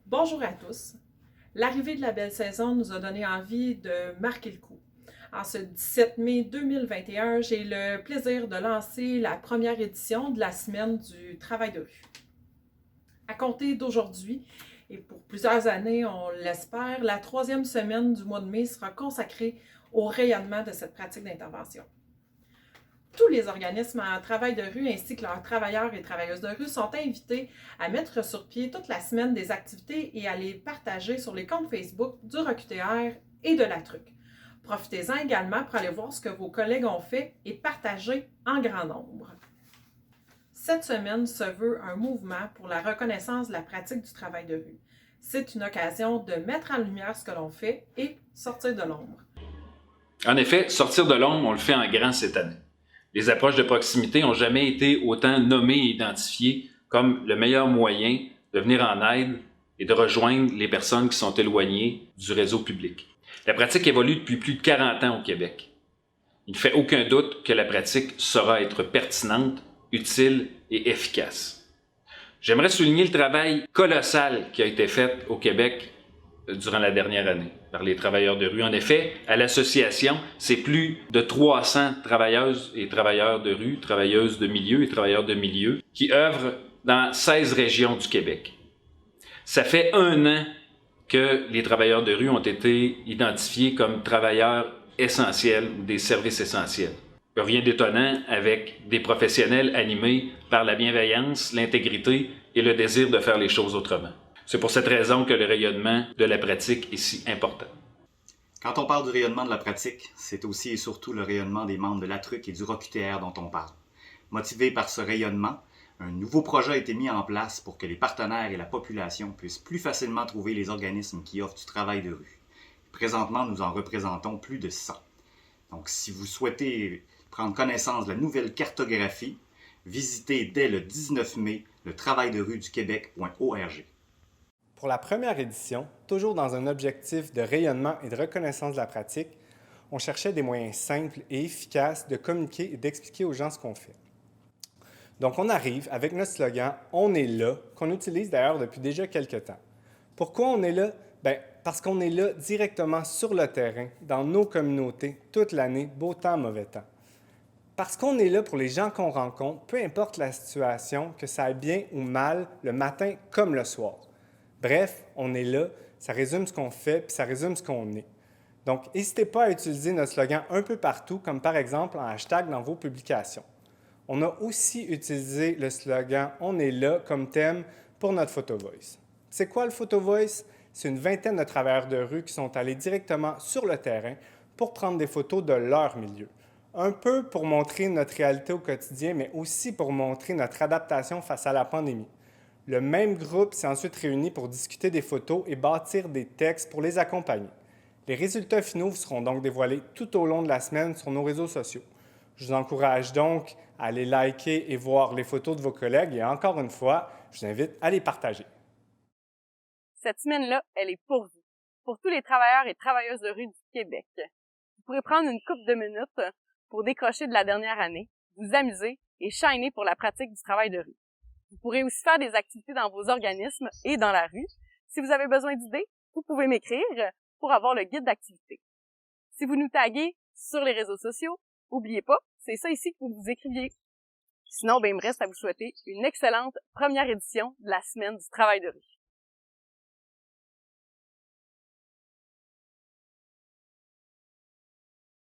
Bonjour à tous. L'arrivée de la belle saison nous a donné envie de marquer le coup. En ce 17 mai 2021, j'ai le plaisir de lancer la première édition de la semaine du travail de rue. À compter d'aujourd'hui, et pour plusieurs années, on l'espère, la troisième semaine du mois de mai sera consacrée au rayonnement de cette pratique d'intervention. Tous les organismes en travail de rue ainsi que leurs travailleurs et travailleuses de rue sont invités à mettre sur pied toute la semaine des activités et à les partager sur les comptes Facebook du ROQTR et de la TRUC. Profitez-en également pour aller voir ce que vos collègues ont fait et partager en grand nombre. Cette semaine se veut un mouvement pour la reconnaissance de la pratique du travail de rue. C'est une occasion de mettre en lumière ce que l'on fait et sortir de l'ombre. En effet, sortir de l'ombre, on le fait en grand cette année. Les approches de proximité n'ont jamais été autant nommées et identifiées comme le meilleur moyen de venir en aide et de rejoindre les personnes qui sont éloignées du réseau public. La pratique évolue depuis plus de 40 ans au Québec. Il ne fait aucun doute que la pratique saura être pertinente, utile et efficace. J'aimerais souligner le travail colossal qui a été fait au Québec durant la dernière année par les travailleurs de rue. En effet, à l'association, c'est plus de 300 travailleuses et travailleurs de rue, travailleuses de milieu et travailleurs de milieu qui œuvrent dans 16 régions du Québec. Ça fait 1 an que les travailleurs de rue ont été identifiés comme travailleurs essentiels ou des services essentiels. Rien d'étonnant avec des professionnels animés par la bienveillance, l'intégrité et le désir de faire les choses autrement. C'est pour cette raison que le rayonnement de la pratique est si important. Quand on parle du rayonnement de la pratique, c'est aussi et surtout le rayonnement des membres de la TRUC et du ROQTR dont on parle. Motivé par ce rayonnement, un nouveau projet a été mis en place pour que les partenaires et la population puissent plus facilement trouver les organismes qui offrent du travail de rue. Présentement, nous en représentons plus de 100. Donc, si vous souhaitez prendre connaissance de la nouvelle cartographie, visitez dès le 19 mai le travailderueduquebec.org. Pour la première édition, toujours dans un objectif de rayonnement et de reconnaissance de la pratique, on cherchait des moyens simples et efficaces de communiquer et d'expliquer aux gens ce qu'on fait. Donc, on arrive avec notre slogan « On est là », qu'on utilise d'ailleurs depuis déjà quelques temps. Pourquoi on est là? Bien, parce qu'on est là directement sur le terrain, dans nos communautés, toute l'année, beau temps, mauvais temps. Parce qu'on est là pour les gens qu'on rencontre, peu importe la situation, que ça aille bien ou mal, le matin comme le soir. Bref, on est là, ça résume ce qu'on fait, puis ça résume ce qu'on est. Donc, n'hésitez pas à utiliser notre slogan un peu partout, comme par exemple en hashtag dans vos publications. On a aussi utilisé le slogan « On est là » comme thème pour notre Photo Voice. C'est quoi le Photo Voice? C'est une vingtaine de travailleurs de rue qui sont allés directement sur le terrain pour prendre des photos de leur milieu. Un peu pour montrer notre réalité au quotidien, mais aussi pour montrer notre adaptation face à la pandémie. Le même groupe s'est ensuite réuni pour discuter des photos et bâtir des textes pour les accompagner. Les résultats finaux vous seront donc dévoilés tout au long de la semaine sur nos réseaux sociaux. Je vous encourage donc à aller liker et voir les photos de vos collègues et encore une fois, je vous invite à les partager. Cette semaine-là, elle est pour vous, pour tous les travailleurs et travailleuses de rue du Québec. Vous pourrez prendre une couple de minutes pour décrocher de la dernière année, vous amuser et shiner pour la pratique du travail de rue. Vous pourrez aussi faire des activités dans vos organismes et dans la rue. Si vous avez besoin d'idées, vous pouvez m'écrire pour avoir le guide d'activité. Si vous nous taguez sur les réseaux sociaux, n'oubliez pas, c'est ça ici que vous vous écriviez. Sinon, il me reste à vous souhaiter une excellente première édition de la semaine du travail de rue.